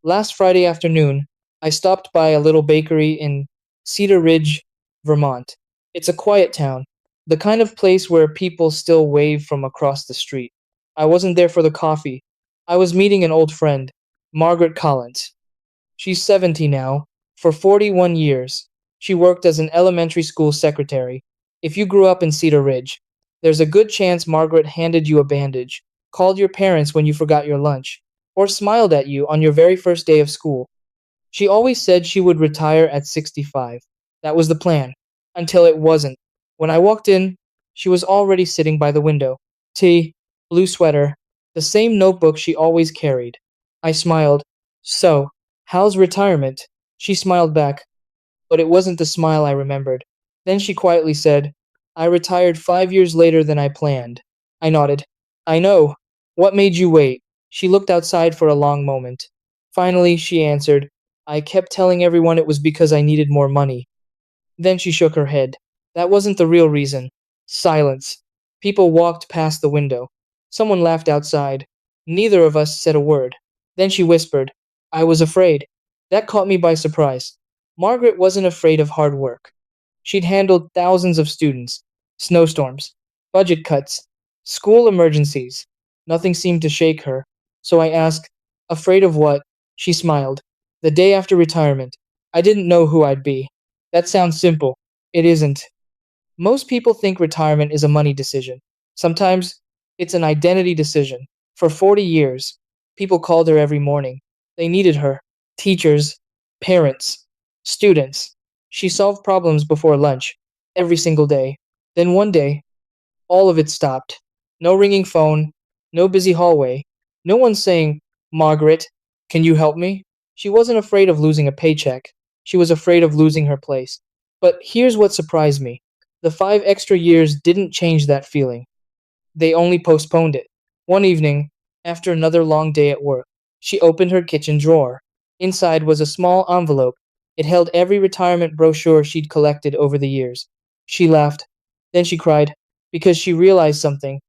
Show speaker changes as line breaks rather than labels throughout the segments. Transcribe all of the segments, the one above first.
Last Friday afternoon, I stopped by a little bakery in Cedar Ridge, Vermont. It's a quiet town, the kind of place where people still wave from across the street. I wasn't there for the coffee. I was meeting an old friend, Margaret Collins. She's 70 now. For 41 years, she worked as an elementary school secretary. If you grew up in Cedar Ridge, there's a good chance Margaret handed you a bandage, called your parents when you forgot your lunch, or smiled at you on your very first day of school. She always said she would retire at 65. That was the plan. Until it wasn't. When I walked in, she was already sitting by the window. Tea, blue sweater, the same notebook she always carried. I smiled. So, how's retirement? She smiled back, but it wasn't the smile I remembered. Then she quietly said, I retired 5 years later than I planned. I nodded. I know. What made you wait? She looked outside for a long moment. Finally, she answered, I kept telling everyone it was because I needed more money. Then she shook her head. That wasn't the real reason. Silence. People walked past the window. Someone laughed outside. Neither of us said a word. Then she whispered, I was afraid. That caught me by surprise. Margaret wasn't afraid of hard work. She'd handled thousands of students, snowstorms, budget cuts, school emergencies. Nothing seemed to shake her. So I asked, afraid of what? She smiled. The day after retirement, I didn't know who I'd be. That sounds simple. It isn't. Most people think retirement is a money decision. Sometimes it's an identity decision. For 40 years, people called her every morning. They needed her. Teachers, parents, students. She solved problems before lunch, every single day. Then one day, all of it stopped. No ringing phone, no busy hallway, no one saying, Margaret, can you help me? She wasn't afraid of losing a paycheck. She was afraid of losing her place. But here's what surprised me. The 5 extra years didn't change that feeling. They only postponed it. One evening, after another long day at work, she opened her kitchen drawer. Inside was a small envelope. It held every retirement brochure she'd collected over the years. She laughed. Then she cried, because she realized something.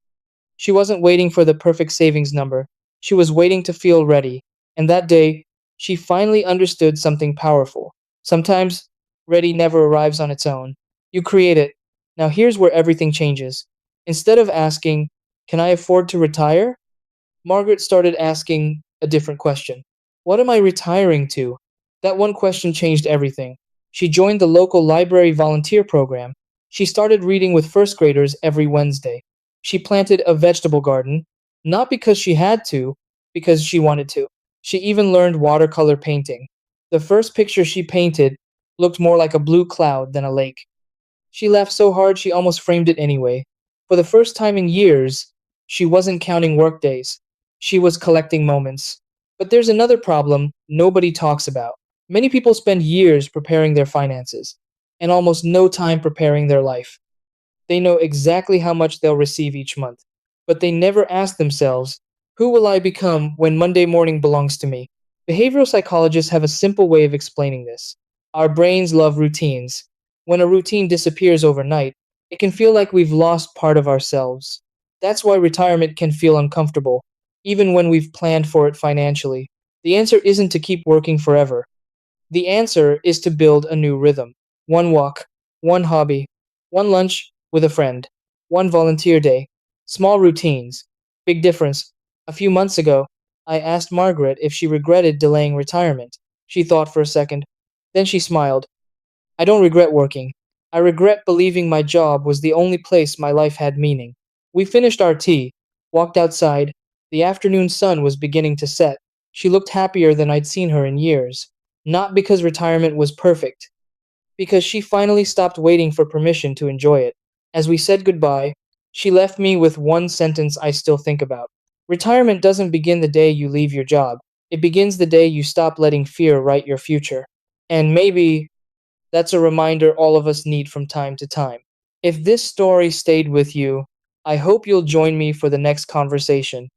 She wasn't waiting for the perfect savings number. She was waiting to feel ready. And that day, she finally understood something powerful. Sometimes, ready never arrives on its own. You create it. Now here's where everything changes. Instead of asking, can I afford to retire? Margaret started asking a different question. What am I retiring to? That one question changed everything. She joined the local library volunteer program. She started reading with first graders every Wednesday. She planted a vegetable garden, not because she had to, because she wanted to. She even learned watercolor painting. The first picture she painted looked more like a blue cloud than a lake. She laughed so hard she almost framed it anyway. For the first time in years, she wasn't counting workdays. She was collecting moments. But there's another problem nobody talks about. Many people spend years preparing their finances, and almost no time preparing their life. They know exactly how much they'll receive each month, but they never ask themselves, who will I become when Monday morning belongs to me? Behavioral psychologists have a simple way of explaining this. Our brains love routines. When a routine disappears overnight, it can feel like we've lost part of ourselves. That's why retirement can feel uncomfortable, even when we've planned for it financially. The answer isn't to keep working forever. The answer is to build a new rhythm. One walk, one hobby, one lunch with a friend, one volunteer day. Small routines. Big difference. A few months ago, I asked Margaret if she regretted delaying retirement. She thought for a second. Then she smiled. I don't regret working. I regret believing my job was the only place my life had meaning. We finished our tea, walked outside. The afternoon sun was beginning to set. She looked happier than I'd seen her in years. Not because retirement was perfect, because she finally stopped waiting for permission to enjoy it. As we said goodbye, she left me with one sentence I still think about. Retirement doesn't begin the day you leave your job. It begins the day you stop letting fear write your future. And maybe that's a reminder all of us need from time to time. If this story stayed with you, I hope you'll join me for the next conversation.